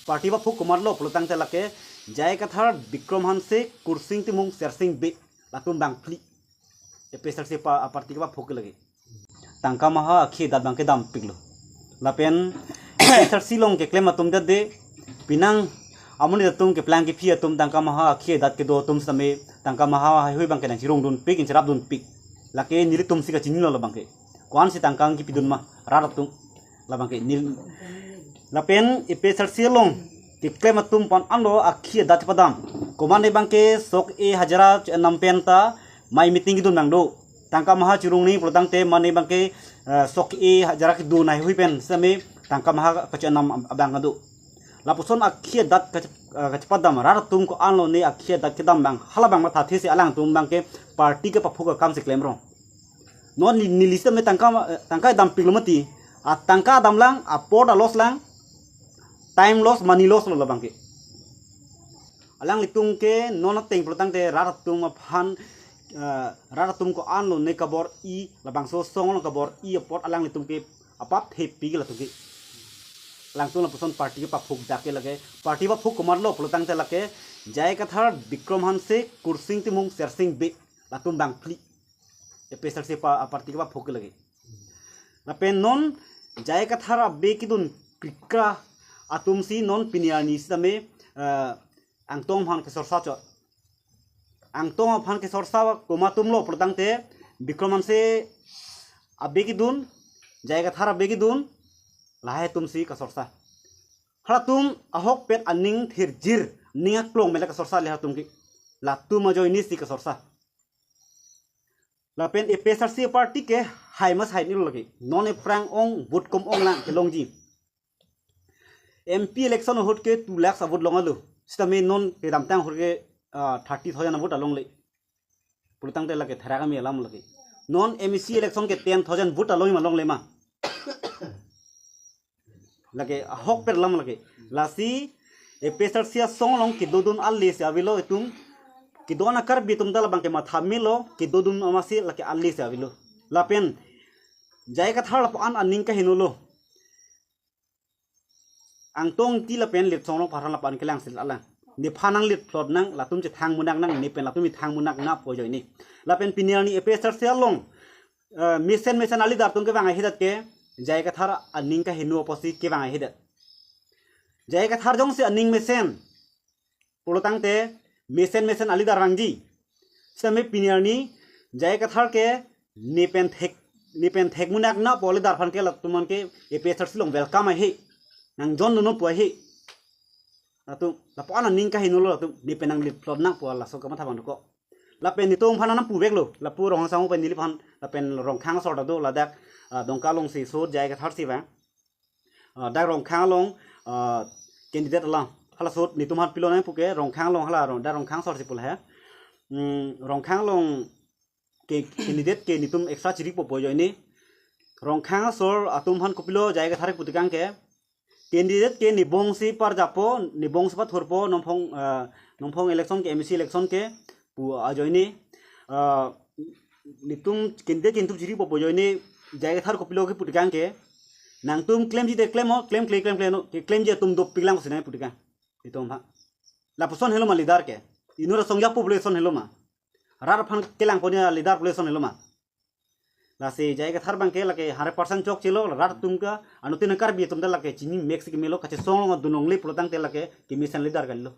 party बा फुक कुमार लो पुलतांग ते लके जाय कथार विक्रम हांसे कुर्सिंग तिमुंग सेरसिंग बे लातुम बांगफ्ली ए पेसर से पार्टी बा फुक लगे तंका महा अखी दाद बांके दाम पिगलो लापेन पेसर सिलोंग के क्लेम तुम दे पिनांग अमुनि तुम के प्लांग के फिया तुम तंका महा अखी दाद के दो तुम समय तंका महा हुई बांके ना चिरोंग दुन पिक इंचराब दुन पिक लाके निरी तुम सी का चिन्ह लो बांके कौन सी तंका की पिदुन मा रार तुम ला बांके नील लापेन ए पेसर सिलोंग के क्लेम तुम पन अनो अखी दाद पदाम कोमाने बांके सोक ए हजरा नमपेन ता माई मीटिंग दुन बांगदो तंका महा चिरोंग नी पुलतांग ते माने बांके सोक ए हजरा की दो नाई हुई पेन समय tangka maha kacanam abang adu lapuson akhir dat kacepadam rar tum ko anlo ni akhir dat kedam bang halabang mata thesi alang tum bang ke party ke papu ka kam se claim ro non ni lista me tangka dam pilomati a tangka dam lang a port a loss lang time loss money loss lo bang ke alang litung ke non teng protang te rar tum phan rar tum ko anlo ne kabor I labang so song lo kabor I port alang litung ke apap happy ke latuki langsung lapuson party ke papuk dake lage party papuk kumar lo pulatang te lake jai kathar Vikram Hanse kursing timung sersing be latum bangfli e pesar se party ke papuk lage lapen non jai kathar be kidun krikra atum si non piniani same angtong han ke sorsa cho angtong han ke sorsa komatum lo pulatang te Vikram Hanse abe kidun jai kathar abe kidun lahe tum si kasorsa hara tum ahok pet aning thirjir ninga klong mela kasorsa leha tum ki la tum ajo ini si kasorsa la pen e pesar si party ke hai mas hai ni lagi non e prang ong vote kom ong lang ke longji MP election hot ke 2 lakhs vote longalu stame non ke damtang hot ke 30,000 vote along le pultang te lage thara ga mi alam lagi non MEC election ke 10,000 vote along ma long le ma lage hok per lam lage lasi e pesar sia song long ki dodun alli se avilo tum ki dona kar bi tum dal bang ke matha milo ki dodun amasi lake alli se avilo lapen jai ka thar an aning ka hinulo angtong ti lapen lit song long pharan lapan kelang sil alang ni phanang lit plot nang latum che thang munak nang ni pen latum mi thang munak na po joi ni lapen pinial ni e pesar sia long mission ali dar tum ke bang hidat ke jai ka thar aning ka hinu oposi ke bang hidat jai ka thar jong se aning mesen polotang te mission ali dar rangji same pinial ni jai ka thar ke ni pen thek munak na poli dar phan ke latumon ke e pesar silong welcome he nang jon no po he atu la pon aning ka hinu lo tu ni penang lit plot na po la so ka ma thabang ko la pen ni tong phan na pu bek lo la pu rong sang pen ni phan la pen rong khang so da do la dak dongka long si so jai ka thar si ba dak rong khang long candidate lang hala so ni tum hat pilo na puke rong khang long hala rong da rong khang so si pul ha rong khang long ke candidate ke ni tum extra chiri po po ni rong khang so atum han kopilo jai ka thar putikang ke candidate ke ni bong si par japo ni bong sa thorpo nomphong election ke MEC election ke pu ajoi ni ni tum candidate ke tum chiri po po ni jai thar kopilo ke putikang ke nang tum claim ji de claim no ke claim je tum do piglang sinai putikang itom ha la person hello ma leader ke inura songya population hello ma rar phan kelang ponia leader population hello ma la se jai thar bang ke la ke 100% chok chilo rar tum ka anutin kar bi tum da la ke chini mix ke melo kache song dunong le pulotang te la ke mission leader gallo